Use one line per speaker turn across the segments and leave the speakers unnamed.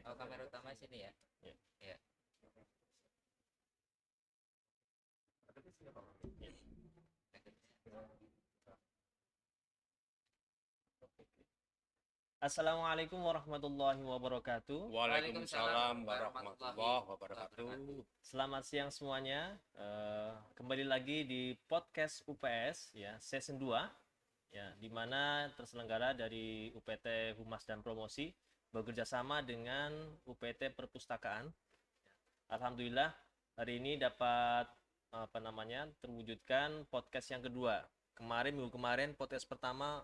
Oh, kamera utama sini ya.
Ya.
Ya.
Assalamualaikum warahmatullahi wabarakatuh.
Waalaikumsalam warahmatullahi wabarakatuh.
Selamat siang semuanya. Kembali lagi di podcast UPS ya, season 2 ya, di mana terselenggara dari UPT Humas dan Promosi bekerja sama dengan UPT Perpustakaan. Alhamdulillah hari ini dapat terwujudkan podcast yang kedua. Minggu kemarin podcast pertama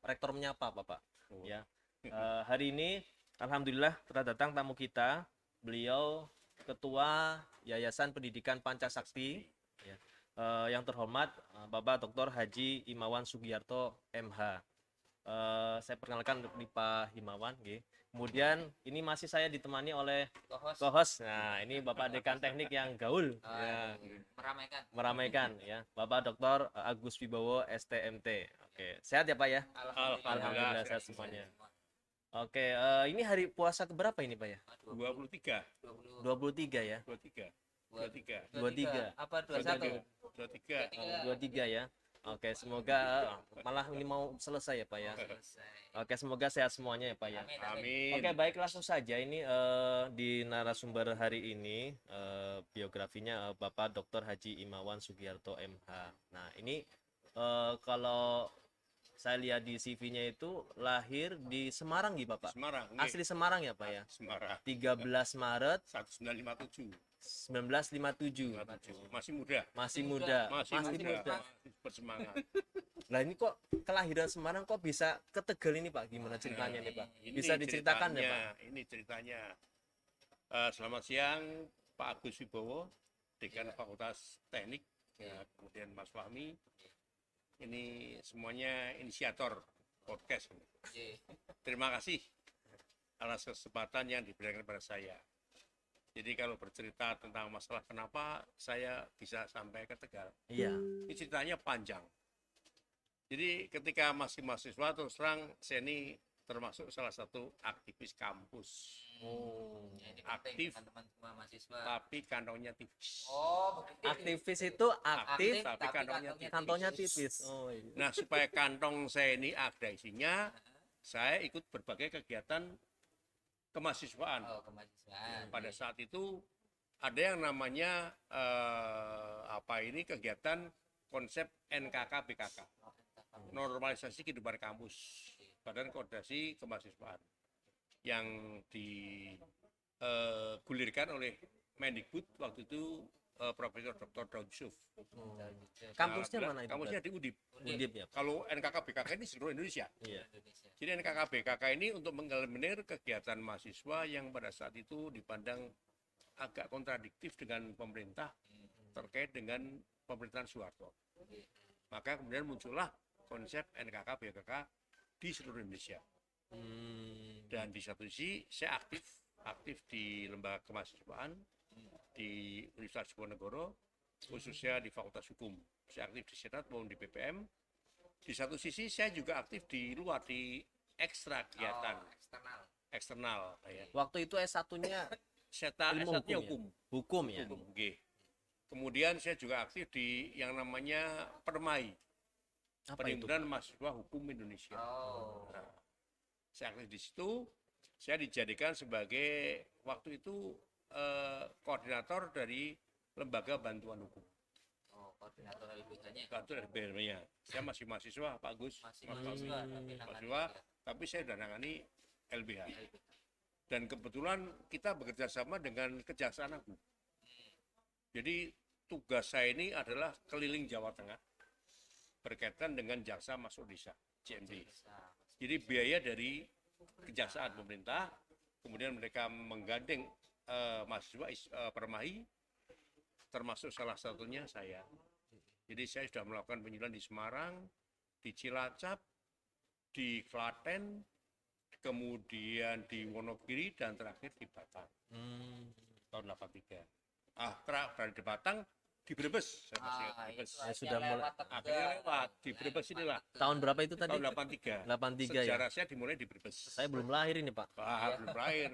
rektor menyapa Bapak. Ya. Hari ini alhamdulillah telah datang tamu kita. Beliau Ketua Yayasan Pendidikan Pancasakti ya. Yang terhormat Bapak Dr. Haji Imawan Sugiarto MH. Saya perkenalkan di Pak Himawan. Kemudian ini masih saya ditemani oleh co-host. Nah, ini Bapak Dekan Teknik yang gaul, ya, meramaikan, ya, Bapak Dr. Agus Wibowo STMT. Oke, sehat ya Pak ya? Alhamdulillah sehat semuanya. Oke, ini hari puasa keberapa ini Pak ya?
23.
23 ya?
23.
Apa 21?
23.
23 ya. Oke, semoga malah ini mau selesai ya Pak ya. Oke, semoga sehat semuanya ya Pak ya.
Amin.
Oke, baik, langsung saja ini di narasumber hari ini biografinya Bapak Dr. Haji Imawan Sugiarto MH. Nah, ini kalau saya lihat di CV-nya itu lahir di Semarang gitu Bapak.
Semarang.
Asli Semarang ya Pak ya.
Semarang.
13 Maret
1957.
1957.
Masih muda.
Masih muda.
Masih muda. Bersemangat.
Nah, ini kok kelahiran Semarang kok bisa ke Tegal ini Pak? Gimana ceritanya nih Pak? Bisa diceritakan ya Pak?
Ini ceritanya. Selamat siang Pak Agus Wibowo, Dekan Fakultas Teknik. Kemudian Mas Fahmi. Ini semuanya inisiator podcast. Terima kasih atas kesempatan yang diberikan kepada saya. Jadi kalau bercerita tentang masalah kenapa saya bisa sampai ke Tegal,
Iya.
ini ceritanya panjang. Jadi ketika masih mahasiswa, terus terang saya ini termasuk salah satu aktivis kampus. Aktif,
teman-teman semua mahasiswa.
tapi kantongnya tipis.
Oh,
Aktivis itu aktif,
tapi
kantongnya tipis. Oh, iya.
Nah, supaya kantong saya ini ada isinya, saya ikut berbagai kegiatan kemahasiswaan.
Oh, kemahasiswaan.
Pada saat itu ada yang namanya kegiatan konsep NKK BKK, normalisasi kehidupan kampus, Badan Koordinasi Kemahasiswaan, yang digulirkan oleh Mendikbud waktu itu Profesor Dr. Daud Yusuf.
Kampusnya mana itu?
Kampusnya di Undip.
Undip ya.
Kalau NKK BKK ini seluruh Indonesia.
Iya.
Jadi NKK BKK ini untuk mengeliminir kegiatan mahasiswa yang pada saat itu dipandang agak kontradiktif dengan pemerintah terkait dengan pemerintahan Soeharto. Maka kemudian muncullah konsep NKK BKK di seluruh Indonesia. Dan di satu sisi saya aktif di lembaga kemahasiswaan di Universitas Diponegoro, khususnya di Fakultas Hukum. Saya aktif di Senat maupun di BPM. Di satu sisi saya juga aktif di luar, di ekstra kegiatan eksternal. Ya.
Waktu itu S1-nya
S1-nya hukum.
Hukum ya.
Hukum, kemudian saya juga aktif di yang namanya Permai, Perhimpunan Mahasiswa Hukum Indonesia. Nah, saya aktif di situ. Saya dijadikan sebagai waktu itu koordinator dari Lembaga Bantuan Hukum.
Koordinator LBH-nya.
Koordinator LBH-nya. Saya masih mahasiswa, Pak Gus. Mahasiswa, tapi saya sudah nangani LBH. Dan kebetulan kita bekerja sama dengan Kejaksaan Agung. Jadi tugas saya ini adalah keliling Jawa Tengah berkaitan dengan jaksa masuk desa, JMD. Jadi biaya dari Kejaksaan pemerintah, kemudian mereka menggandeng mahasiswa Permai, termasuk salah satunya saya. Jadi saya sudah melakukan penyuluhan di Semarang, di Cilacap, di Klaten, kemudian di Wonogiri, dan terakhir di Batang. Tahun 83. Terakhir di Batang di Brebes, saya masih ingat Brebes.
itu
Ya,
akhirnya
sudah mulai-
lewat Tegal.
Akhirnya lewat di Brebes inilah
Tahun berapa itu tadi?
tahun 83.
83 ya.
Sejarah saya dimulai di Brebes.
Saya belum lahir ini, Pak.
Pak, belum lahir.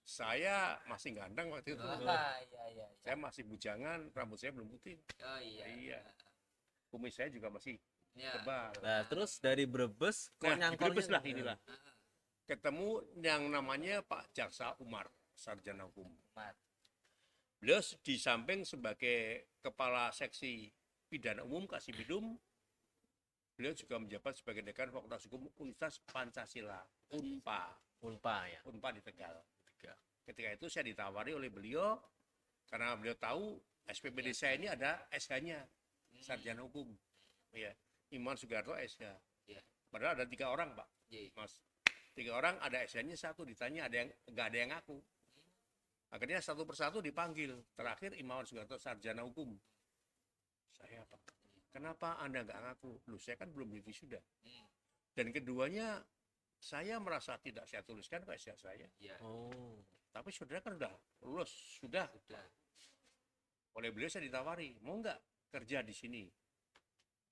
Saya masih ganteng waktu itu.
Iya.
Saya masih bujangan, rambut saya belum putih.
Oh iya.
Iya. Kumis saya juga masih
Iya.
tebal.
Nah, terus dari Brebes kok
Nah, di
nyangkornya-
Brebes lah inilah. Ketemu yang namanya Pak Jaksa Umar, sarjana hukum.
Mat.
Beliau di samping sebagai kepala seksi pidana umum Kasibidum, beliau juga menjabat sebagai dekan Fakultas Hukum Universitas Pancasila, UNPA,
Unpa ya.
UNPA di Tegal. Ketika itu saya ditawari oleh beliau karena beliau tahu SPPD saya ini ada SH-nya, sarjana hukum. Ya, Iman Sugiharto SH.
Iya.
Padahal ada 3 orang, Pak.
Iya.
Mas, 3 orang ada SH-nya 1, ditanya ada yang nggak ada yang ngaku. Akhirnya satu persatu dipanggil. Terakhir Imawan Sugiharto sarjana hukum. Saya, Pak, kenapa Anda nggak ngaku? Loh, saya kan belum wisuda. Dan keduanya saya merasa tidak saya tuliskan ke SH saya.
Iya.
Oh.
Tapi saudara kan udah lulus, sudah.
Sudah.
Oleh beliau saya ditawari, mau nggak kerja di sini?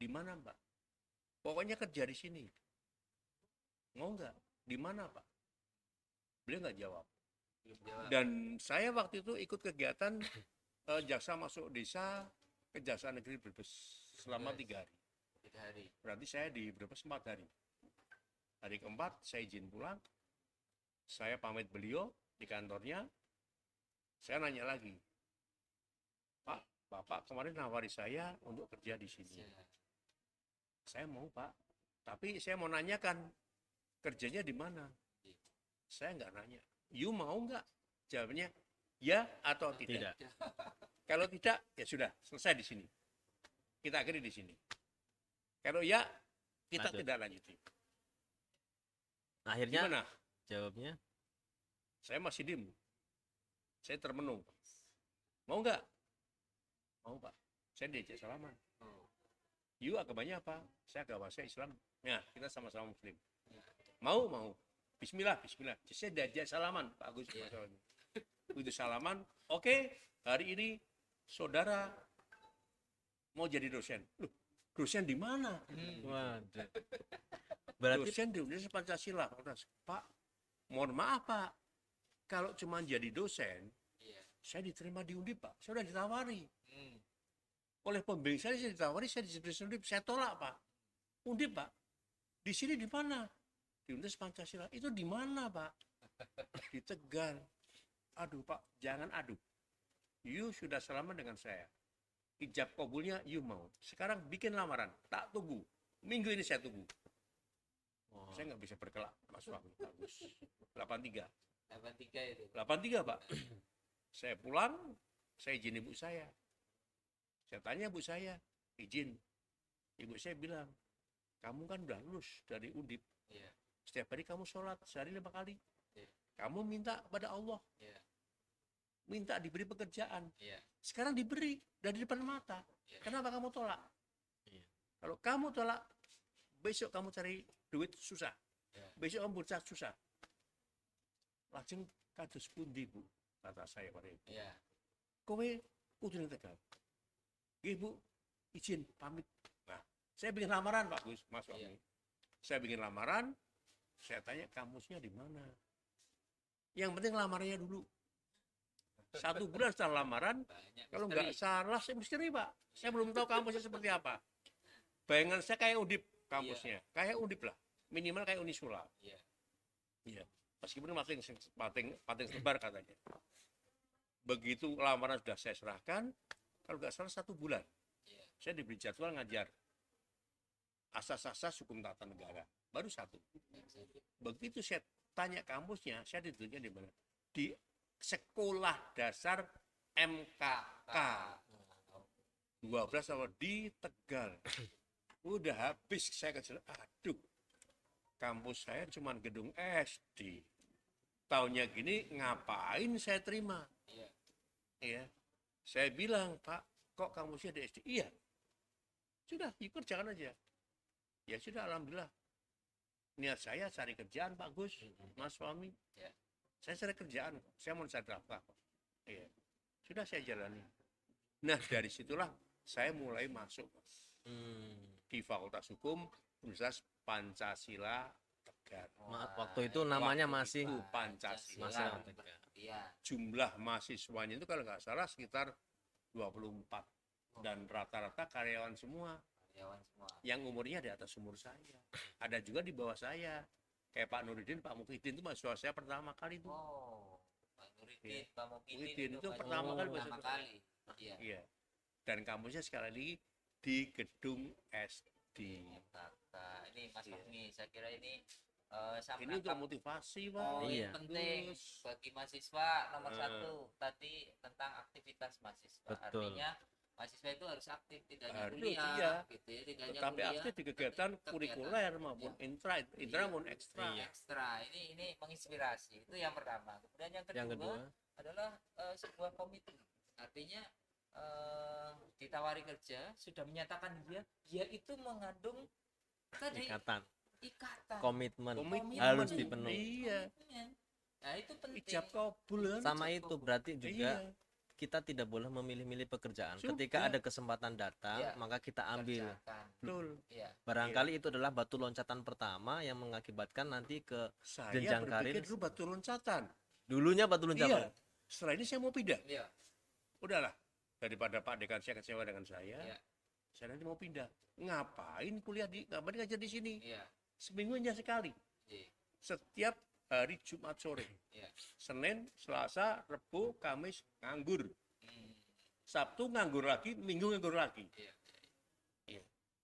Di mana, Pak? Pokoknya kerja di sini. Mau nggak? Di mana, Pak? Beliau nggak jawab.
Belum jawab.
Dan saya waktu itu ikut kegiatan jaksa masuk desa Kejaksaan Negeri Brebes selama 3 hari.
3 hari.
Berarti saya di Brebes 4 hari. Hari keempat saya izin pulang. Saya pamit beliau di kantornya. Saya nanya lagi, Pak, Bapak kemarin nawari saya untuk kerja di sini.
Iya.
Saya mau, Pak. Tapi saya mau nanyakan kerjanya di mana. Saya nggak nanya. You mau nggak? Jawabnya ya atau tidak.
Tidak.
Kalau tidak, ya sudah selesai di sini. Kita akhiri di sini. Kalau ya, kita
Lanjut.
tidak lanjuti.
Akhirnya
Gimana?
jawabnya
Saya masih diem. Saya termenung. Mau nggak? Mau, Pak. Saya diajak salaman.
Oh.
You agamanya apa? Saya agama saya Islam. Nah, kita sama-sama Muslim. Mau, mau. Bismillah, Bismillah. Saya diajak salaman, Pak Agus.
Iya.
Begitu salaman, oke, hari ini saudara mau jadi dosen. Loh, dosen di mana?
waduh. Berarti
Dosen di Universitas Pancasila. Pak, mohon maaf, Pak. Kalau cuma jadi dosen,
Iya.
saya diterima di Undip, Pak. Saya sudah ditawari.
Hmm.
Oleh pembimbing saya ditawari, saya diterima Undip. Saya tolak, Pak. Undip, Pak. Di sini di mana? Di Universitas Pancasila. Itu di mana, Pak? Di Tegal. Aduh, Pak, jangan aduh. You sudah salaman dengan saya. Ijab kabulnya you mau. Sekarang bikin lamaran. Tak tunggu. Minggu ini saya tunggu.
oh,
Saya nggak bisa berkelak, Mas Fahmi. Bagus. 83.
83 itu.
83, Pak. Saya pulang, saya izin ibu saya. Saya tanya ibu saya, izin. Ibu saya bilang, kamu kan udah lulus dari Undip.
Iya.
Setiap hari kamu sholat, sehari 5 kali.
Iya.
Kamu minta pada Allah.
Iya.
Minta diberi pekerjaan.
Iya.
Sekarang diberi dari depan mata.
Iya.
Kenapa kamu tolak?
Iya.
Kalau kamu tolak, besok kamu cari duit susah.
Iya.
Besok kamu berusaha susah. Lajeng kados pundi, Bu? Kata saya pada ibu.
Iya.
Kowe kudu ning Tegal. Nggih, Bu. Izin pamit. Nah, saya bikin lamaran, Pak Gus, Mas Fahmi.
Iya.
Saya bikin lamaran, saya tanya kampusnya di mana. Yang penting lamarannya dulu. 1 bulan setelah lamaran,
Banyak
kalau
misteri.
nggak salah, saya misteri, Pak. Saya belum tahu kampusnya seperti apa. Bayangan saya kayak Undip kampusnya. Kayak Undip lah. Minimal kayak Unisula.
Iya.
Iya. Meskipun pating sebar katanya. Begitu lamaran sudah saya serahkan, kalau nggak salah 1 bulan.
Iya.
Saya diberi jadwal ngajar asas-asas hukum tata negara. Baru 1. Begitu saya tanya kampusnya, saya ditujunya di mana? Di Sekolah Dasar MKK. 12 tahun di Tegal. Udah habis saya kejelas. Aduh, kampus saya cuma gedung SD. Tahunnya gini, ngapain saya terima?
Iya.
Ya, saya bilang, Pak, kok kampusnya di SD? Iya. Sudah, ikut jangan aja. Ya sudah, alhamdulillah. Niat saya cari kerjaan, Pak Gus, Mas Fahmi.
Ya.
Saya cari kerjaan, saya mau cari apa? Iya. Sudah saya jalani. Nah, dari situlah saya mulai masuk di Fakultas Hukum Universitas Pancasila Tegal.
Waktu itu namanya
Waktu
masih
itu Pancasila.
masih
Iya.
Jumlah mahasiswanya itu kalau nggak salah sekitar 24 dan rata-rata karyawan semua
Karyawan semua.
yang umurnya di atas umur saya. Ada juga di bawah saya. Kayak Pak Nuruddin, Pak Mukhyiddin itu mahasiswa saya pertama kali itu.
Oh, Pak Nuruddin,
Iya.
Pak
Mukhyiddin
Mukhyiddin
itu
Pak
pertama
Nuruddin
kali
pertama
mahasiswa
kali. Iya.
Iya. Dan kampusnya sekali lagi di gedung SD.
Kakak. Ini Mas
Iya.
Fahmi, saya kira ini sama
Ini untuk motivasi, Pak.
poin
Iya.
penting
Terus,
bagi mahasiswa nomor
Nah.
satu tadi tentang aktivitas mahasiswa.
Betul.
Artinya mahasiswa itu harus aktif, tidak hanya
Harus,
kuliah,
iya.
gitu ya, tidak hanya
tetapi
kuliah,
aktif di kegiatan
tapi
kurikuler maupun intra maupun ekstra.
Iya.
ekstra. Ini menginspirasi. Itu yang pertama. Kemudian yang
Yang
kedua,
kedua,
adalah sebuah komitmen. Artinya ditawari kerja, sudah menyatakan dia itu mengandung tadi
ikatan,
ikatan.
komitmen
Komitmen.
harus dipenuhi.
Iya.
Komitmen. Nah, itu penting.
Ijab kabul kan?
Sama itu berarti juga
Iya.
kita tidak boleh memilih-milih pekerjaan.
Sudah.
Ketika ada kesempatan datang,
Iya.
maka kita ambil.
Kerjakan.
Betul.
Iya.
Barangkali itu adalah batu loncatan pertama yang mengakibatkan nanti ke
Saya
jenjang
berpikir
karir.
dulu batu loncatan.
Dulunya batu loncatan.
Iya. Setelah ini saya mau pindah.
Iya.
Udahlah. Daripada Pak Dekan saya kecewa dengan saya.
Iya.
Saya nanti mau pindah. Ngapain ngapain ngajar di sini?
Iya.
Seminggu hanya sekali.
Iya.
Setiap hari Jumat sore.
Iya.
Senin, Selasa, Rabu, Kamis nganggur.
Hmm.
Sabtu nganggur lagi, Minggu nganggur lagi.
Iya.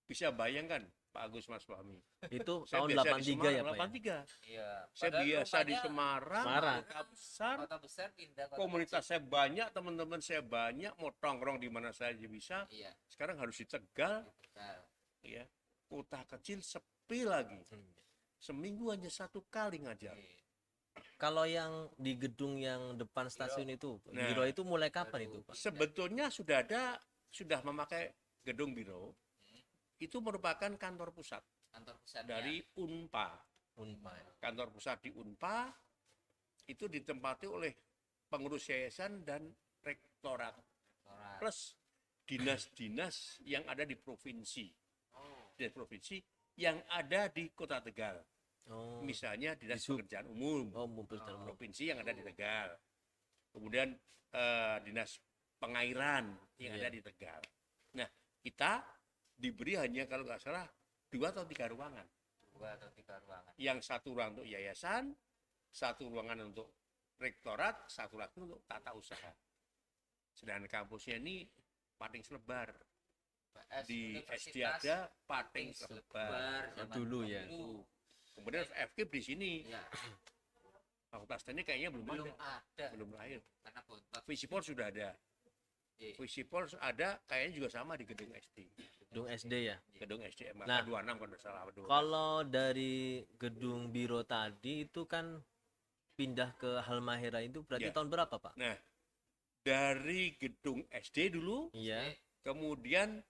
Bisa bayangkan Pak Agus Mas Fahmi.
Itu
Saya
tahun
biasa di
83 ya,
Semarang,
Pak. Ya?
83.
Iya.
Saya
Padahal
biasa di
rupanya
Semarang,
Semarang.
kota besar,
kota besar pindah kota
komunitas saya banyak, teman-teman saya banyak, mau tongkrong di mana saja bisa.
kecil. Iya.
Sekarang harus di Tegal,
Betul.
ya, kota kecil sepi lagi.
Hmm.
Seminggu hanya satu kali ngajar.
Iya.
Kalau yang di gedung yang depan stasiun itu,
Nah.
biro itu mulai kapan itu, Pak?
Sebetulnya sudah memakai gedung biro. Itu merupakan kantor pusat
Kantor pusatnya.
dari Unpa.
Unpad.
Kantor pusat di Unpa itu ditempati oleh pengurus yayasan dan rektorat
Rektorat.
plus dinas-dinas yang ada di provinsi.
Oh.
Dinas provinsi yang ada di Kota Tegal.
Oh,
Misalnya dinas
Disub.
pekerjaan umum
pekerjaan umum.
provinsi yang ada di Tegal. Kemudian dinas pengairan yang
Iya.
ada di Tegal. Nah, kita diberi hanya kalau nggak salah 2 atau 3 ruangan.
2 atau 3 ruangan.
Yang satu ruangan untuk yayasan, satu ruangan untuk rektorat, satu lagi untuk tata usaha. Sedangkan kampusnya ini pating selebar. Di SD ada pating selebar.
Dulu ya.
Kemudian FK di sini.
Ya,
Fakultas teknik kayaknya belum
belum
ada,
ada
belum lahir.
karena bontot.
Visipol sudah ada.
Iya.
Visipol ada, kayaknya juga sama di gedung SD.
Gedung SD ya.
Gedung SDM
Nah,
26 kalau tidak salah. 26.
Kalau dari gedung biro tadi itu kan pindah ke Halmahera itu berarti
Ya.
tahun berapa, Pak?
Nah, dari gedung SD dulu,
Iya.
kemudian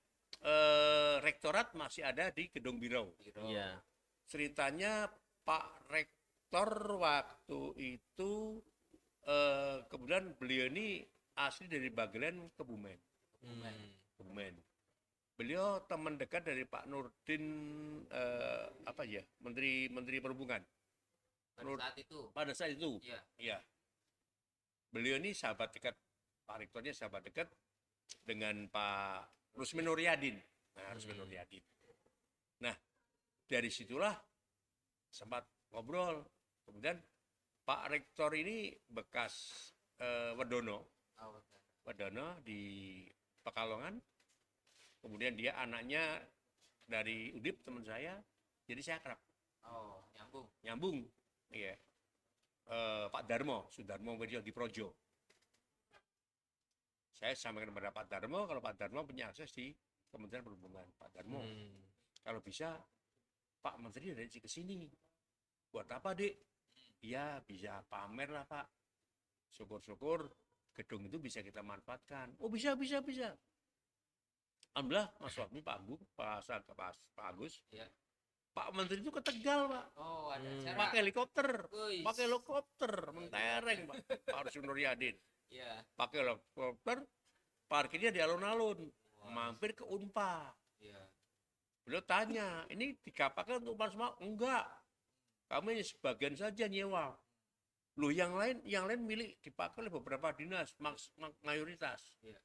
rektorat masih ada di gedung biro.
Biro.
Iya.
Ceritanya Pak Rektor waktu itu kemudian beliau ini asli dari Bagelen, Kebumen.
Hmm.
Kebumen. Beliau teman dekat dari Pak Nurdin Menteri Perhubungan
Pada saat itu.
pada saat itu.
Iya.
Iya. Beliau ini sahabat dekat, Pak Rektornya sahabat dekat dengan Pak Rusmin Nuryadin. Nah, Rusmin Nuryadin. Nah, dari situlah sempat ngobrol. Kemudian Pak Rektor ini bekas Wedono,
Oh, betul.
Wedono di Pekalongan. Kemudian dia anaknya dari Udip, teman saya. Jadi saya akrab,
Oh, nyambung.
nyambung. Iya. Pak Darmo, Sudarmo Widyo di Projo. Saya sampaikan kepada Pak Darmo, kalau Pak Darmo punya akses di Kementerian Perhubungan. Pak Darmo,
Hmm.
kalau bisa Pak Menteri dari ke sini. Buat apa, Dik? Iya, bisa pamer lah, Pak. Syukur-syukur gedung itu bisa kita manfaatkan. Oh, bisa. Alhamdulillah, Mas Wahmi, Pak Agung, Pak Agus.
Iya.
Pak Menteri itu ke Tegal, Pak.
Oh, ada acara.
Pakai helikopter.
Wih.
Pakai helikopter mentereng, Pak. Pak Rusmin Nuryadin.
Iya.
Pakai helikopter parkirnya di alun-alun, mampir ke Unpad.
Iya.
Beliau tanya, ini dikapakan untuk Unpad semua? Enggak, kami hanya sebagian saja nyewa. Loh, yang lain milik dipakai oleh beberapa dinas, mayoritas.
Iya.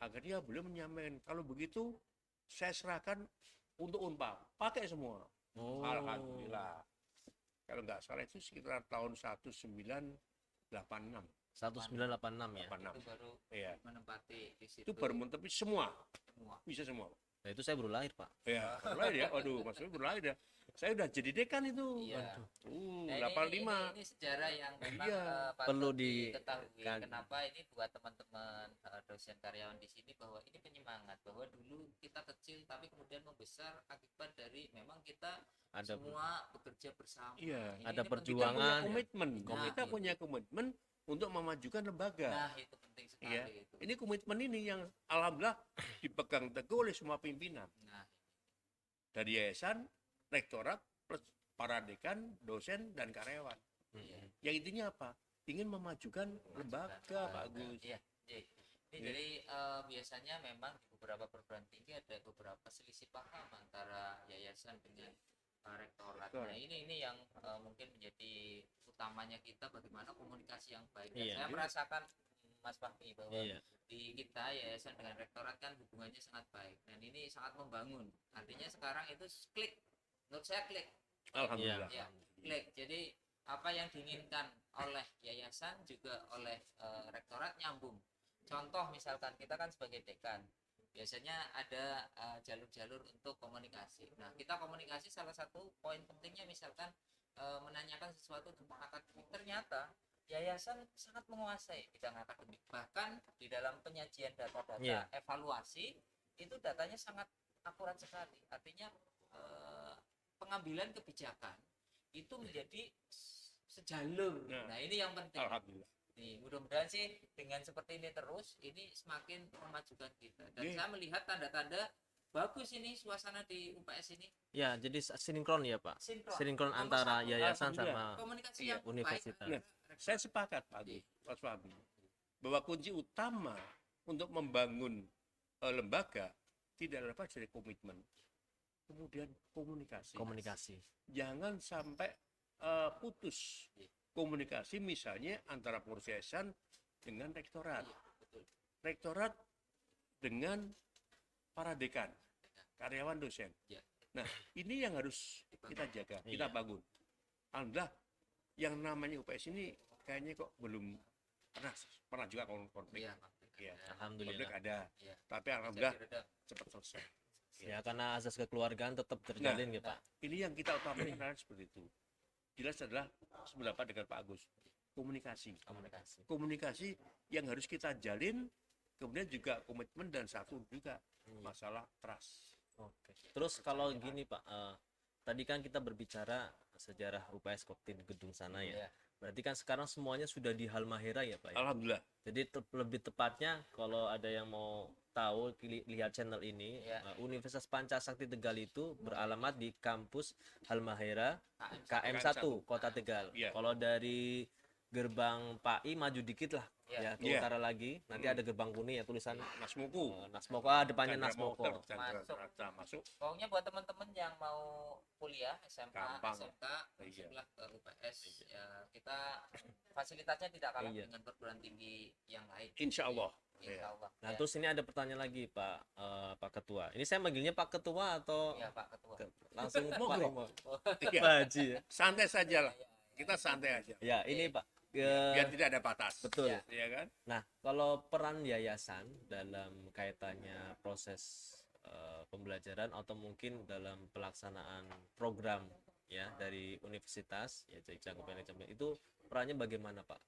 Akhirnya beliau menyampaikan, kalau begitu saya serahkan untuk Unpad, pakai semua.
Oh.
Alhamdulillah. Kalau nggak salah itu sekitar tahun 1986.
1986 ya.
86.
Itu baru
Iya.
menempati di situ
Itu baru tapi semua
semua.
bisa semua.
Nah, itu saya baru lahir, Pak.
Ya, baru lahir ya. Waduh, maksudnya baru lahir ya. Saya udah jadi dekan itu.
Iya. Nah,
85.
ini sejarah yang memang
Iya.
patut
Perlu
diketahui.
kan.
Kenapa ini buat teman-teman dosen karyawan di sini bahwa ini penyemangat bahwa dulu kita kecil tapi kemudian membesar akibat dari memang kita
Ada
semua bekerja bersama.
Iya.
Ini
Ada
penting.
perjuangan.
Punya komitmen.
Nah,
Kita
itu.
punya komitmen untuk memajukan lembaga.
Nah, itu penting sekali
Iya.
itu.
Ini komitmen ini yang alhamdulillah dipegang teguh oleh semua pimpinan.
Nah,
Dari yayasan, rektorat, plus para dekan, dosen, dan karyawan.
iya.
Yang intinya apa? Ingin memajukan lembaga, Pak Agus.
Iya, iya. Ini
Iya.
jadi biasanya memang di beberapa perguruan tinggi ada beberapa selisih paham antara yayasan dengan rektorat.
Betul.
Nah, ini yang mungkin menjadi utamanya kita bagaimana komunikasi yang baik. Dan
Iya.
saya merasakan Mas Fahmi bahwa
Iya.
di kita yayasan dengan rektorat kan hubungannya sangat baik dan ini sangat membangun. Artinya sekarang itu klik, menurut saya klik.
Alhamdulillah.
Ya, klik. Jadi apa yang diinginkan oleh yayasan juga oleh rektorat nyambung. Contoh misalkan kita kan sebagai dekan, biasanya ada jalur-jalur untuk komunikasi. Nah, kita komunikasi salah satu poin pentingnya misalkan menanyakan sesuatu tentang akademik. Ternyata yayasan sangat menguasai bidang akademik. Bahkan di dalam penyajian data-data
Iya.
evaluasi itu datanya sangat akurat sekali. Artinya pengambilan kebijakan itu menjadi sejalur.
Nah.
Nah, ini yang penting.
Alhamdulillah.
Nih, mudah-mudahan sih dengan seperti ini terus ini semakin memajukan kita. Dan
Iya.
saya melihat tanda-tanda bagus ini suasana di UPS ini
Ya, jadi sinkron ya, Pak.
sinkron.
Sinkron
Nomor
antara
satu,
yayasan
Alhamdulillah.
sama
komunikasi
Iya,
yang
universitas.
baik.
Saya sepakat, Pak Agus, Mas Fahmi, bahwa kunci utama untuk membangun lembaga tidak lepas dari komitmen, kemudian komunikasi.
Komunikasi.
Jangan sampai putus komunikasi, misalnya antara pengurus yayasan dengan rektorat,
Iya, betul.
rektorat dengan para dekan, karyawan, dosen.
Iya.
Nah, ini yang harus kita jaga, kita
Iya.
bangun. Alhamdulillah, yang namanya UPS ini kayaknya kok belum pernah juga konflik.
Iya,
Iya.
Alhamdulillah.
Konflik ada,
Iya.
tapi alhamdulillah
Bisa diredam.
cepat selesai.
Ya, karena asas kekeluargaan tetap terjalin ya, Pak.
Ini yang kita utamakan seperti itu. Jelas adalah sependapat dengan Pak Agus. Komunikasi.
Komunikasi.
Komunikasi yang harus kita jalin, kemudian juga komitmen dan satu juga masalah trust.
Oke. Terus kalau gini, Pak, tadi kan kita berbicara sejarah UPS Koptin gedung sana ya.
Iya.
Berarti kan sekarang semuanya sudah di Halmahera ya, Pak ya?
Alhamdulillah.
Jadi lebih tepatnya kalau ada yang mau tahu lihat channel ini,
Ya.
Universitas Pancasakti Tegal itu beralamat di kampus Halmahera
KM1.
KM1 Kota Tegal.
Iya.
Kalau dari gerbang PAI maju dikit lah
Iya.
ya ke
Iya.
utara lagi. Nanti ada gerbang kuning ya tulisan
Nasmoko.
Nasmoko, depannya
Chandra
Nasmoko.
Mokhtar, Chandra
Masuk.
Rata masuk.
Pokoknya buat teman-teman yang mau kuliah SMA,
Gampang.
SMK,
Iya.
masuklah ke UPS. Ya, kita fasilitasnya tidak kalah
Iya.
dengan perguruan tinggi yang lain.
Insya Allah.
Insya Allah.
Nah,
Ya.
terus ini ada pertanyaan lagi Pak Ketua. Ini saya manggilnya Pak Ketua atau
Ya, Pak Ketua.
langsung Pak
Monggo.
Imam?
Iya.
Pak Haji ya.
Santai saja lah. Kita santai aja.
Ya, ini Pak.
Biar tidak ada batas.
Betul.
Ya.
Iya kan?
Nah, kalau peran yayasan dalam kaitannya proses pembelajaran atau mungkin dalam pelaksanaan program ya dari universitas ya Cakup Manajemen itu perannya bagaimana Pak?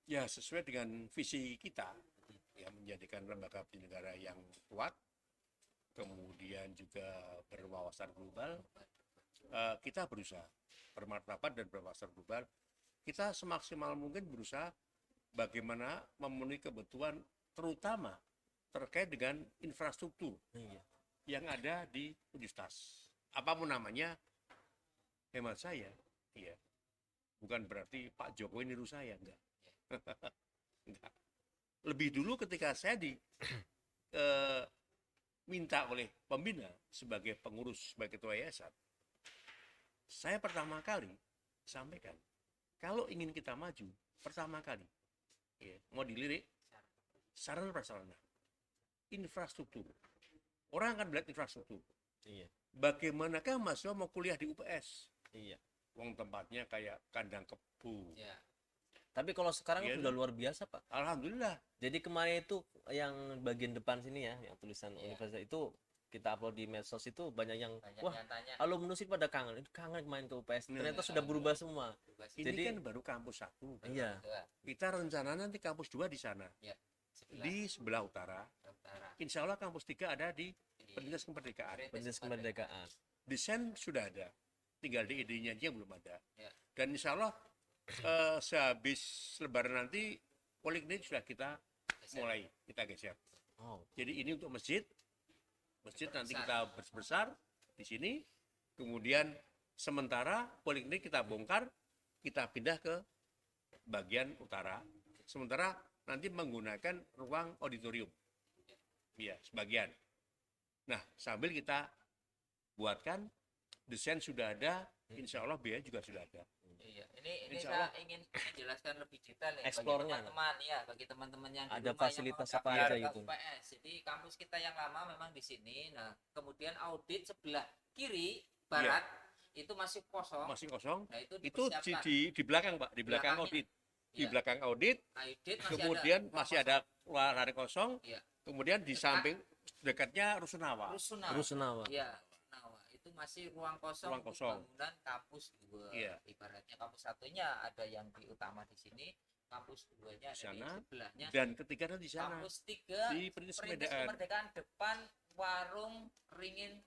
Ya, sesuai dengan visi kita, ya, menjadikan lembaga abdi negara yang kuat, kemudian juga berwawasan global. Kita berusaha bermartabat dan berwawasan global. Kita semaksimal mungkin berusaha bagaimana memenuhi kebutuhan, terutama terkait dengan infrastruktur
Iya.
yang ada di universitas. Apapun namanya, hemat saya, ya, bukan berarti Pak Jokowi niru saya, enggak. Enggak. lebih dulu ketika saya minta oleh pembina sebagai pengurus, sebagai ketua yayasan, saya pertama kali sampaikan, kalau ingin kita maju, pertama kali ya, mau dilirik sarana prasarana, infrastruktur. Orang akan melihat infrastruktur.
Iya.
Bagaimanakah mahasiswa mau kuliah di UPS?
Iya.
Wong tempatnya kayak kandang kebu.
Ya.
Tapi kalau sekarang
Iya,
sudah
kan?
luar biasa, Pak.
Alhamdulillah.
Jadi kemarin itu yang bagian depan sini ya, yang tulisan
Iya.
universitas itu kita upload di medsos itu banyak yang
Banyak
wah,
yang tanya
alumnus sih pada kangen, itu kangen main ke UPS.
Nah,
Ternyata sudah berubah semua.
berubah
Ini
Jadi-
kan baru kampus 1.
Iya.
Dua,
Kita rencana nanti kampus 2 di sana.
sebelah
Di sebelah utara.
utara.
Insya Allah kampus 3 ada di
Jadi,
Perintis Kemerdekaan.
Prinsip kemerdekaan.
Desain sudah ada. Tinggal di idenya aja yang belum ada.
Ya.
Dan insya Allah sehabis lebaran nanti poliklinik sudah kita mulai kita geser.
Oh,
Jadi ini untuk masjid. Masjid nanti
Besar.
kita besar di sini. Kemudian sementara poliklinik kita bongkar, kita pindah ke bagian utara. Sementara nanti menggunakan ruang auditorium. Iya, sebagian. Nah, sambil kita buatkan, desain sudah ada, insya Allah biaya juga sudah ada.
Iya, ini
Insya
saya
Allah.
ingin menjelaskan lebih detail ya
Eksplornya.
bagi teman-teman ya, bagi teman-teman yang di
Ada
rumah
fasilitas
yang mau
apa
daftar
aja
ke
gitu.
UPS. Jadi kampus kita yang lama memang di sini. Nah, kemudian audit sebelah kiri barat itu masih kosong.
Masih kosong.
Nah, itu
Itu
dipersiapkan.
di belakang, Pak, di belakang
Belakangnya.
audit. Di
Iya,
belakang audit,
audit masih
kemudian
ada,
masih ada ruang kosong.
Iya.
Kemudian di samping dekatnya Rusunawa.
Rusunawa.
Rusunawa.
Iya, Rusunawa. Itu masih ruang kosong
Ruang
untuk
kosong.
bangunan kampus 2.
Iya.
Ibaratnya kampus satunya ada yang di utama di sini, kampus 2-nya ada di
Sana.
sebelahnya.
Dan ketiganya di sana.
Kampus 3
Di Perintis
Perintis
Kemerdekaan.
Kemerdekaan depan warung ringin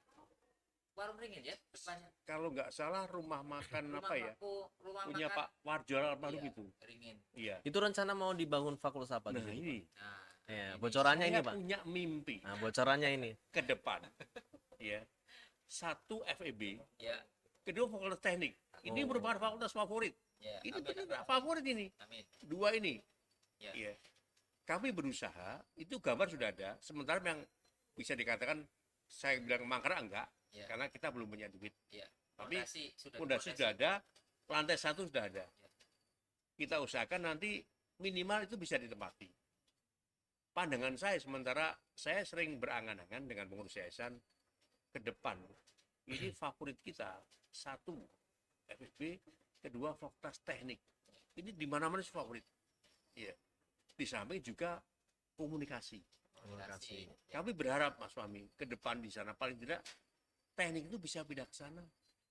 ya depannya.
Kalau nggak salah rumah makan apa ya?
Rumah
Punya
makan
Pak Warjo almarhum
iya,
itu.
ringin.
Iya.
Itu rencana mau dibangun fakultas apa di
Nah
sini?
ini.
Nah,
Ya,
ini
bocorannya
Saya
ini, Pak.
punya mimpi
Nah, bocorannya ini.
ke depan. Ya. Satu FEB,
ya,
kedua fakultas teknik. Ini
Oh.
merupakan fakultas favorit.
ya.
Ini
Amin,
benar
amin,
favorit ini.
amin.
Dua ini.
Ya.
Iya. Kami berusaha, itu gambar sudah ada. Sementara yang bisa dikatakan saya bilang mangkrak enggak,
Ya.
karena kita belum punya duit.
Ya.
Tapi
Fondasi
Fondasi sudah ada, lantai 1 sudah ada. Kita usahakan nanti minimal itu bisa ditempati. Pandangan saya sementara saya sering berangan-angan dengan pengurus yayasan ke depan. Ini favorit kita, 1 FEB, kedua fakultas teknik. Ini di mana-mana sih favorit. Iya. Di samping juga komunikasi.
komunikasi.
Kami berharap Mas Fahmi ke depan di sana paling tidak teknik itu bisa pindah ke sana.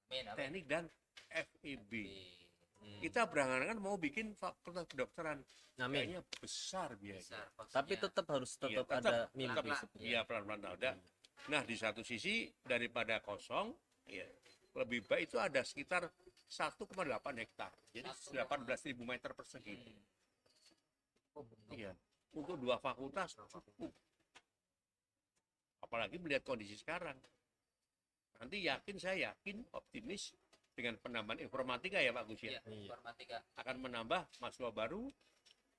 Amin, amin.
Teknik dan FEB.
Hmm.
Kita berangan-angan mau bikin fakultas kedokteran.
Amin.
Kayaknya besar biayanya.
Besar
Tapi
kosnya.
tetap harus
Iya,
tetap ada
tetap.
mimpi
Pelan-pelan.
seperti
Iya pelan-pelan ada. Nah di satu sisi daripada kosong, ya lebih baik itu ada sekitar 1,8 hektar. Jadi 18.000 meter persegi. Iya. Untuk 2 fakultas cukup. Apalagi melihat kondisi sekarang. Nanti saya yakin, optimis dengan penambahan informatika ya Pak Gus ya.
Iya, informatika.
Akan menambah mahasiswa baru.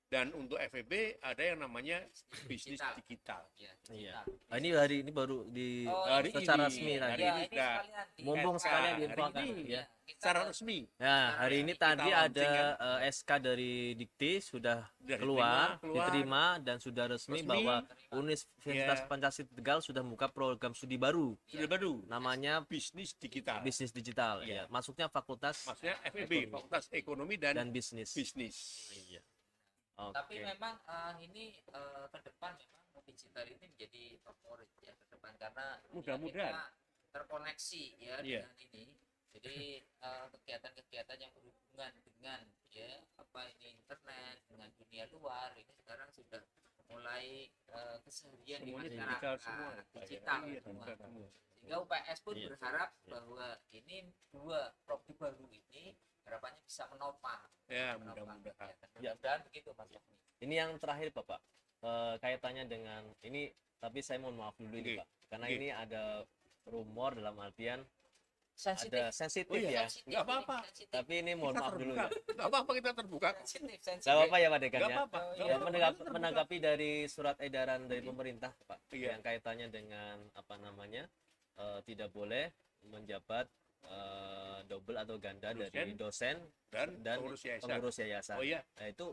Dan untuk FEB ada yang namanya bisnis digital.
Ya,
Iya.
digital.
Nah, ini hari ini baru di
Oh,
Hari
secara
ini,
resmi
hari
tadi.
Ya,
ini
ini
sudah
sekalian di-
Mumpung
SK,
sekalian
hari
diinfokan,
ini
ya.
kita
secara
baru-
resmi.
Nah, hari ini
Kita
tadi
launching
ada
kan.
SK dari Dikti sudah
Sudah
keluar,
keluar.
diterima dan sudah resmi,
Resmi.
bahwa Universitas
Iya.
Pancasila Tegal sudah membuka program studi baru
Sudah baru.
namanya
Bisnis digital.
bisnis digital.
Iya.
Ya, masuknya fakultas
Maksudnya
Ekonomi.
FEB, Fakultas Ekonomi dan,
dan bisnis.
Bisnis.
Iya.
Tapi
Oke.
memang ini ke depan memang digital ini menjadi favorit ya ke depan karena ya,
Mudah-mudahan.
kita terkoneksi ya
Iya.
dengan ini. Jadi kegiatan-kegiatan yang berhubungan dengan ya apa ini internet dengan dunia luar ini sekarang sudah mulai keseharian di
Semuanya
masyarakat
digital semua.
digital
Iya,
semua.
digital semua.
Sehingga UPS pun
Iya.
berharap
Iya.
bahwa ini 2 prodi baru ini harapannya bisa menopang.
Ya,
menopang
mudah-mudahan.
kegiatan. Mudah-mudahan begitu Mas Fahmi.
Ini yang terakhir Bapak, kaitannya dengan ini, tapi saya mohon maaf dulu ini
Oke.
Pak, karena
Oke.
ini ada rumor dalam artian
sensitif.
ada sensitif
Oh iya,
ya.
Sensitif
nggak
ini,
apa-apa.
sensitif.
Tapi ini mohon
Kita
maaf dulu
terbuka.
ya.
Nggak apa-apa kita terbuka.
Sensitif, sensitif.
Gak apa-apa ya Pak Dekan
Nggak
ya.
apa-apa.
Oh,
nggak
iya.
apa-apa, kita terbuka.
Menanggapi dari surat edaran dari pemerintah Pak
Iya.
yang kaitannya dengan apa namanya tidak boleh menjabat double atau ganda dari dosen
Dan
dan
pengurus yayasan.
yayasan.
Oh iya.
Nah itu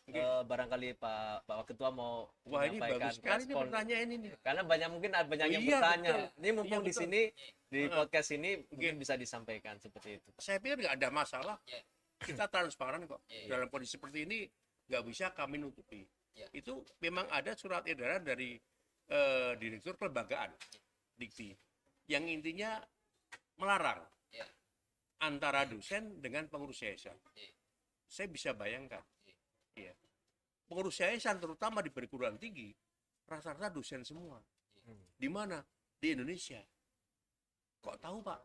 Oke.
barangkali Pak Ketua mau
Wah, ini
menyampaikan
bagus sekali nih
respon.
pertanyaan ini.
Karena mungkin ada banyak
Oh
yang
iya,
bertanya.
betul.
Ini mumpung
Iya,
di
betul.
sini di
Heeh.
podcast ini
Oke.
mungkin bisa disampaikan seperti itu.
Saya pikir nggak ada masalah.
Iya.
Kita transparan kok.
Iya.
Dalam kondisi seperti ini nggak bisa kami nutupi.
Iya.
Itu memang ada surat edaran dari Direktur Kelembagaan Dikti yang intinya melarang
Iya.
antara dosen dengan pengurus yayasan.
Iya.
Saya bisa bayangkan.
Iya.
Iya. Pengurus yayasan terutama di perguruan tinggi rata-rata dosen semua. Di mana? Di Indonesia. Kok tahu Pak?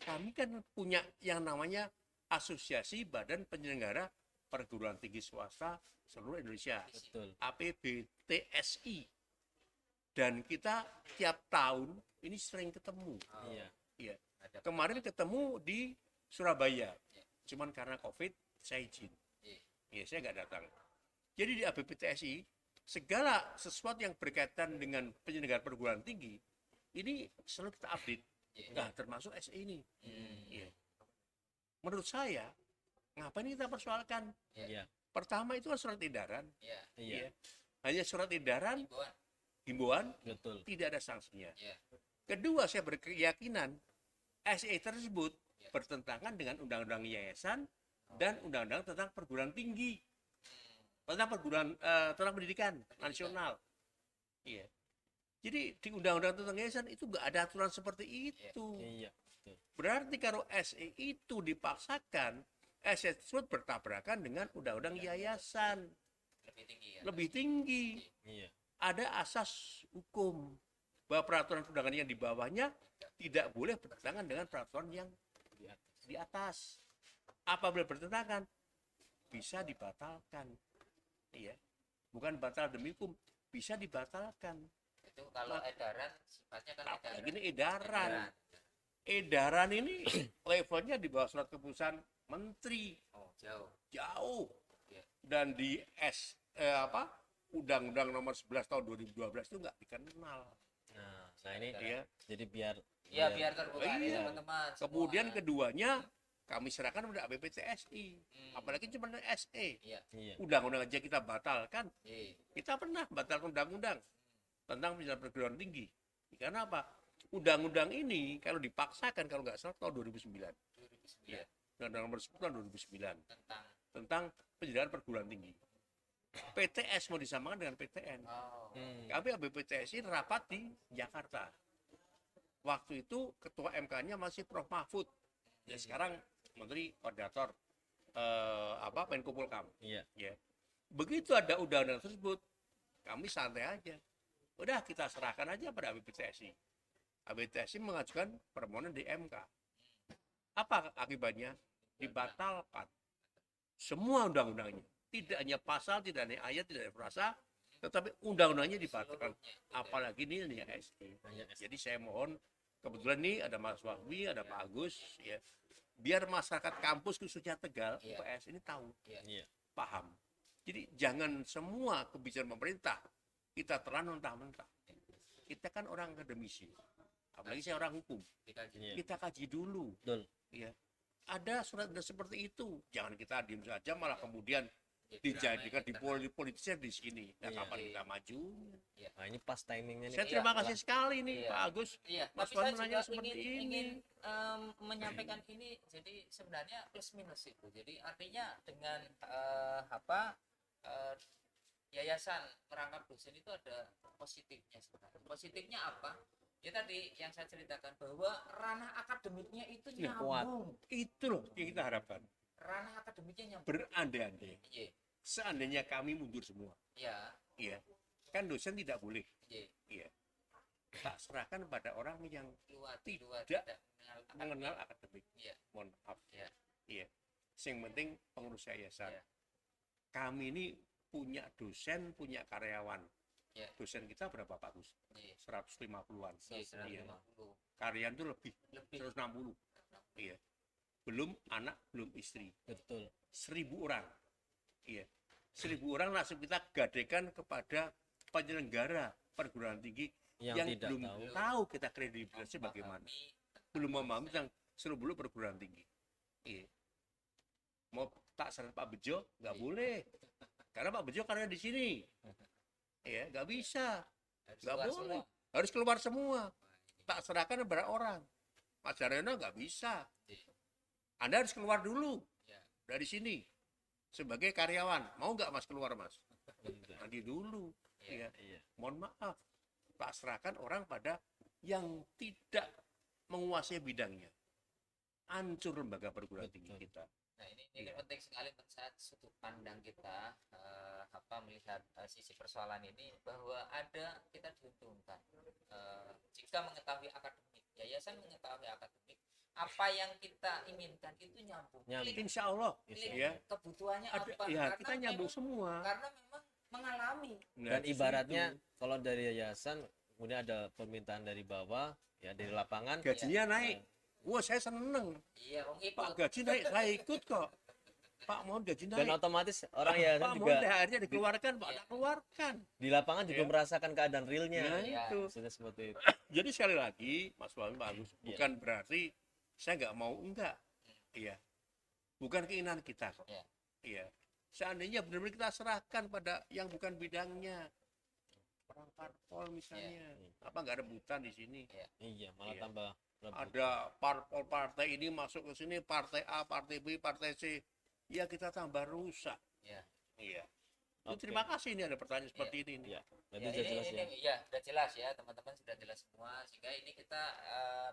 Kami kan punya yang namanya Asosiasi Badan Penyelenggara Perguruan Tinggi Swasta seluruh Indonesia,
Betul.
APBTSI. Dan kita tiap tahun ini sering ketemu.
Oh,
Iya.
Iya.
ada.
Kemarin ketemu di Surabaya.
Iya.
Cuman karena COVID saya izin.
Iya.
Iya, saya nggak datang. Jadi di APBTSI segala sesuatu yang berkaitan dengan penyelenggaraan perguruan tinggi ini selalu kita update.
Iya.
Nah, termasuk SE ini.
Hmm.
Iya. Menurut saya, ngapain kita persoalkan?
Iya.
Pertama itu kan surat edaran.
Iya.
Iya.
Iya. Hanya surat edaran,
Himbauan.
himbauan,
Betul.
tidak ada sanksinya.
Iya.
Kedua, saya berkeyakinan SE tersebut
Iya.
bertentangan dengan undang-undang yayasan dan undang-undang tentang perguruan tinggi, tentang tentang pendidikan nasional. Iya. Jadi di undang-undang tentang yayasan itu nggak ada aturan seperti itu.
Iya.
Berarti kalau SE itu dipaksakan, SE tersebut bertabrakan dengan undang-undang yayasan
Lebih tinggi ya.
lebih tinggi.
Iya.
Ada asas hukum bahwa peraturan perundangan yang di bawahnya tidak boleh bertentangan dengan peraturan yang di atas. Apabila bertentangan, bisa dibatalkan. Iya. Bukan batal demi hukum, bisa dibatalkan.
Itu kalau edaran sifatnya kan edaran.
Apalagi ini edaran. Edaran ini levelnya di bawah surat keputusan menteri,
Oh, jauh.
jauh.
Iya.
Dan di Undang-Undang Nomor 11 tahun 2012 itu nggak dikenal.
Nah ini
Ya.
jadi biar
Ya biar terbuka
Iya.
nih teman-teman.
Kemudian
semua.
keduanya kami serahkan kepada APBTSI.
Hmm.
Apalagi cuma SE.
Iya.
iya.
Undang-undang aja kita batalkan.
Iya.
Kita pernah batalkan undang-undang tentang pendidikan perguruan tinggi. Karena apa? Undang-undang ini kalau dipaksakan kalau nggak salah tahun 2009.
2009
Undang-undang nomor 10 tahun 2009
tentang
tentang pendidikan perguruan tinggi. PTS mau disamakan dengan PTN.
oh
Kami ABPTSI rapat di Jakarta. Waktu itu ketua MK-nya masih Prof Mahfud. Ya sekarang Menteri Koordinator Menko Polhukam.
Iya.
Ya. Begitu ada undang-undang tersebut, kami santai aja. Udah kita serahkan aja pada ABPTSI. ABPTSI mengajukan permohonan di MK. Apa akibatnya? Dibatalkan. Semua undang-undangnya. Tidak hanya pasal, tidak hanya ayat, tidak hanya frasa, tetapi undang-undangnya dibatalkan. Apalagi ini hanya SE. Jadi saya mohon, kebetulan nih ada Mas Wahmi, ada Pak Agus, ya, biar masyarakat kampus khususnya Tegal,
Iya.
UPS ini tahu,
Iya.
paham. Jadi jangan semua kebijakan pemerintah kita telan mentah-mentah. Kita kan orang akademisi, apalagi saya orang hukum.
dikaji.
Iya.
Kita kaji dulu.
Betul.
Ya. Ada surat seperti itu. Jangan kita diem saja malah kemudian
Ya,
dijadikan
diramai,
politisnya di sini. Nah,
Iya.
kapan kita maju?
Nah ini pas timingnya nih.
Saya
Iya,
terima kasih sekali nih
Iya.
Pak Agus.
Iya,
Mas
tapi
Wan
saya
menanya
juga
seperti
ingin
ini.
menyampaikan ini. Jadi sebenarnya plus minus itu. Jadi artinya dengan yayasan merangkap dosen itu ada positifnya sebenarnya. Positifnya apa? Ya tadi yang saya ceritakan bahwa ranah akademiknya itu
Iya,
kuat.
nyambung.
Itu loh yang kita harapkan.
Ranah akademiknya nyambung.
Berandai-andai.
Iya,
Seandainya kami mundur semua.
iya,
Iya. Kan dosen tidak boleh.
iya.
Iya. Tak serahkan pada orang yang
Luar,
Tidak
tidak
mengenal akademik.
Iya.
Mohon maaf.
Iya.
Iya. Yang penting pengurus yayasan.
Iya.
Kami ini punya dosen, punya karyawan.
Iya.
Dosen kita berapa Pak Gus?
Iya.
150-an.
Iya,
Iya.
150.
Karyawan itu lebih,
Lebih
160. Iya. Belum anak, belum istri.
Betul.
1.000 orang. Iya. 1.000 orang langsung kita gadekan kepada penyelenggara perguruan tinggi
Yang
yang
tidak
belum
tahu.
tahu kita kredibilitasnya bagaimana. Belum memahami tentang seluk-beluk perguruan tinggi. Iya. Mau tak saran Pak Bejo nggak boleh, karena Pak Bejo karena di sini, ya nggak bisa, nggak boleh, harus keluar semua. Tak serahkan kepada orang. Mas Jaryono nggak bisa. Anda harus keluar dulu dari sini sebagai karyawan. Mau nggak Mas keluar Mas? Nanti dulu. Ya. Mohon maaf, tak serahkan orang pada yang tidak menguasai bidangnya. Hancur lembaga perguruan tinggi kita.
Nah ini penting sekali menurut saya sudut pandang kita melihat sisi persoalan ini, bahwa kita diuntungkan jika mengetahui akademik, yayasan mengetahui akademik, apa yang kita inginkan itu nyambung.
Insya Allah, ya.
Kebutuhannya
Ada,
apa?
ya,
Karena
kita nyambung semua.
Karena memang mengalami.
Dan ibaratnya kalau dari yayasan kemudian ada permintaan dari bawah, ya dari lapangan,
gajinya naik. Wah, saya seneng.
Iya,
Pak gaji naik, saya ikut kok. Pak mohon gaji naik.
dan otomatis orang yayasan
Pak
juga
mohon THR-nya dikeluarkan, Pak tak keluarkan.
di lapangan juga merasakan keadaan realnya.
Nah, itu.
Sudah seperti itu.
Jadi sekali lagi, Mas Fahmi, Pak Agus, bukan berarti saya nggak mau, enggak. Iya. Bukan keinginan kita kok. Iya. Seandainya benar-benar kita serahkan pada yang bukan bidangnya, orang parpol misalnya, apa nggak rebutan di sini?
Iya, malah tambah rebut.
Ada parpol partai ini masuk ke sini, partai A, partai B, partai C, ya kita tambah rusak. Iya. Terima kasih ini ada pertanyaan seperti ini.
Ya, berarti sudah jelas ya.
Ya, sudah jelas ya, teman-teman sudah jelas semua. Sehingga ini kita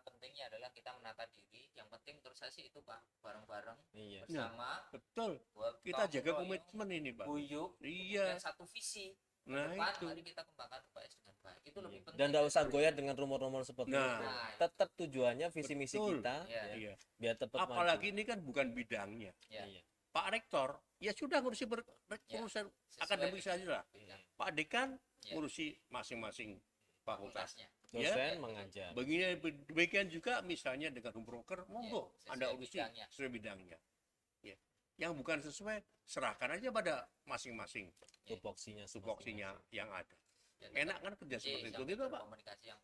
pentingnya adalah kita menata diri. Yang penting terus saya sih itu Pak, bareng-bareng bersama.
Betul. Kita jaga komitmen ini Pak.
Guyup.
Iya.
Dan satu visi.
Nah,
depan,
itu.
mari kita kembangkan UPS dengan baik. Itu lebih penting.
Dan tidak usah goyah dengan rumor-rumor seperti itu. Tetap tujuannya visi misi
Betul.
kita
Iya.
biar tepat
Apalagi
maju.
ini kan bukan bidangnya.
Iya.
Pak Rektor ya sudah ngurusi urusan akademik saja lah. Pak Dekan ngurusi masing-masing fakultasnya.
Dosen mengajar.
Demikian juga misalnya dengan home broker, monggo Anda urusi sesuai bidangnya. Ya. Yang bukan sesuai, serahkan aja pada masing-masing tupoksinya yang ada. Enak kan kerja seperti itu, gitu Pak.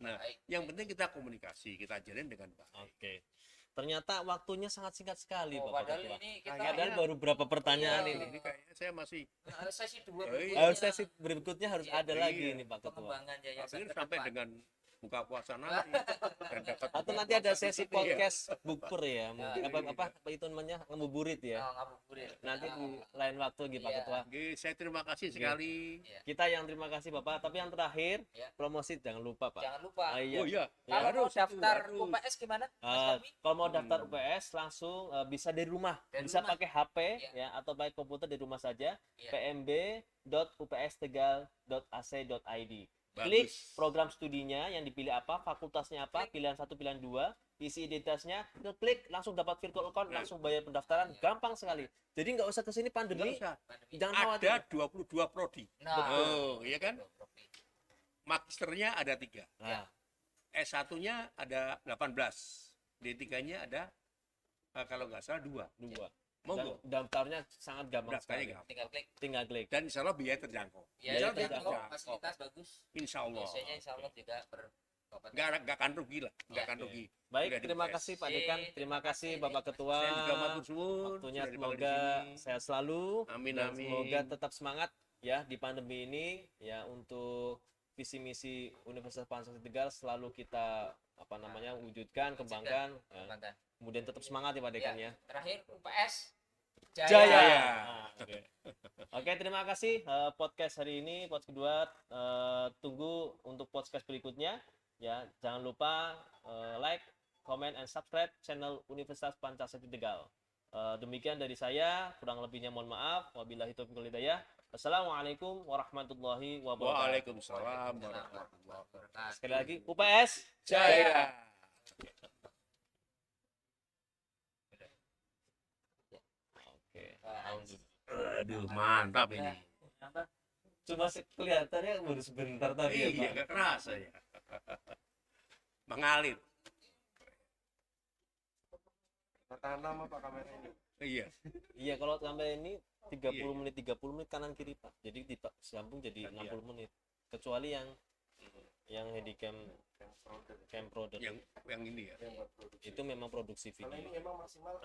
Nah, yang penting kita komunikasi, kita jalin dengan baik.
Oke. Ternyata waktunya sangat singkat sekali, Bapak
Padahal
Ketua.
ini kita
Padahal baru berapa pertanyaan ini.
Ini kayaknya saya masih
sesi 2
Sesi berikutnya harus ada lagi ini Pak Ketua.
pengembangan yayasan
sampai dengan buka puasa nanti dan dapat
Atau nanti ada sesi podcast bukber ya, mungkin apa itu namanya, ngabuburit ya.
ngabuburit.
Nanti di lain waktu lagi Pak Ketua.
Oke, saya terima kasih sekali.
Kita yang terima kasih Bapak, tapi yang terakhir promosi jangan lupa Pak.
Jangan lupa.
Oh iya.
Kalau mau daftar UPS gimana?
Kalau mau daftar UPS langsung bisa dari rumah, bisa pakai HP ya atau pakai komputer di rumah saja. pmb.upstegal.ac.id. Klik program studinya yang dipilih apa, fakultasnya apa, pilihan 1, pilihan 2, isi identitasnya, klik langsung dapat virtual account, langsung bayar pendaftaran, gampang sekali. Jadi nggak usah kesini pandemi, jangan khawatir.
Ada 22 prodi. Betul, iya kan? Magisternya ada 3. S1-nya ada 18. D3-nya ada kalau nggak salah 2. Monggo.
Daftarnya sangat gampang sekali. Tinggal klik.
Dan insya Allah biaya terjangkau.
Fasilitas bagus.
Insya Allah.
Biasanya insya Allah juga
nggak akan rugi lah. Nggak akan rugi.
Baik, terima kasih Pak Dekan. Terima kasih Bapak Ketua.
Saya juga matur suwun.
Waktunya semoga sehat selalu.
Amin,
dan
amin.
semoga tetap semangat ya di pandemi ini ya, untuk visi misi Universitas Pancasila Tegal selalu kita wujudkan, kembangkan. Ya. Kemudian tetap semangat ya Pak Dekan ya.
Terakhir UPS
Jaya. Oke, terima kasih podcast hari ini, podcast kedua. Tunggu untuk podcast berikutnya ya. Jangan lupa like, comment, and subscribe channel Universitas Pancasila Tegal. Demikian dari saya, kurang lebihnya mohon maaf. Wabillahi taufiq wal hidayah. Assalamualaikum warahmatullahi wabarakatuh.
Waalaikumsalam warahmatullahi wabarakatuh.
Sekali lagi, UPS
Jaya.
Oke.
Aduh, mantap ini.
Cuma kelihatannya baru sebentar tadi ya,
Iya,
Pak.
nggak kerasa ya. Mengalir.
Tahan lama Pak kamera ini.
Iya.
Iya, kalau sampai ini 30
Iya.
menit 30 menit kanan kiri Pak. Jadi tidak sambung jadi
Gantian.
60 menit. Kecuali yang handycam
Camcorder.
camcorder
Yang ini ya.
Yang buat produksi.
itu memang produksi
Kalau
video.
ini emang maksimal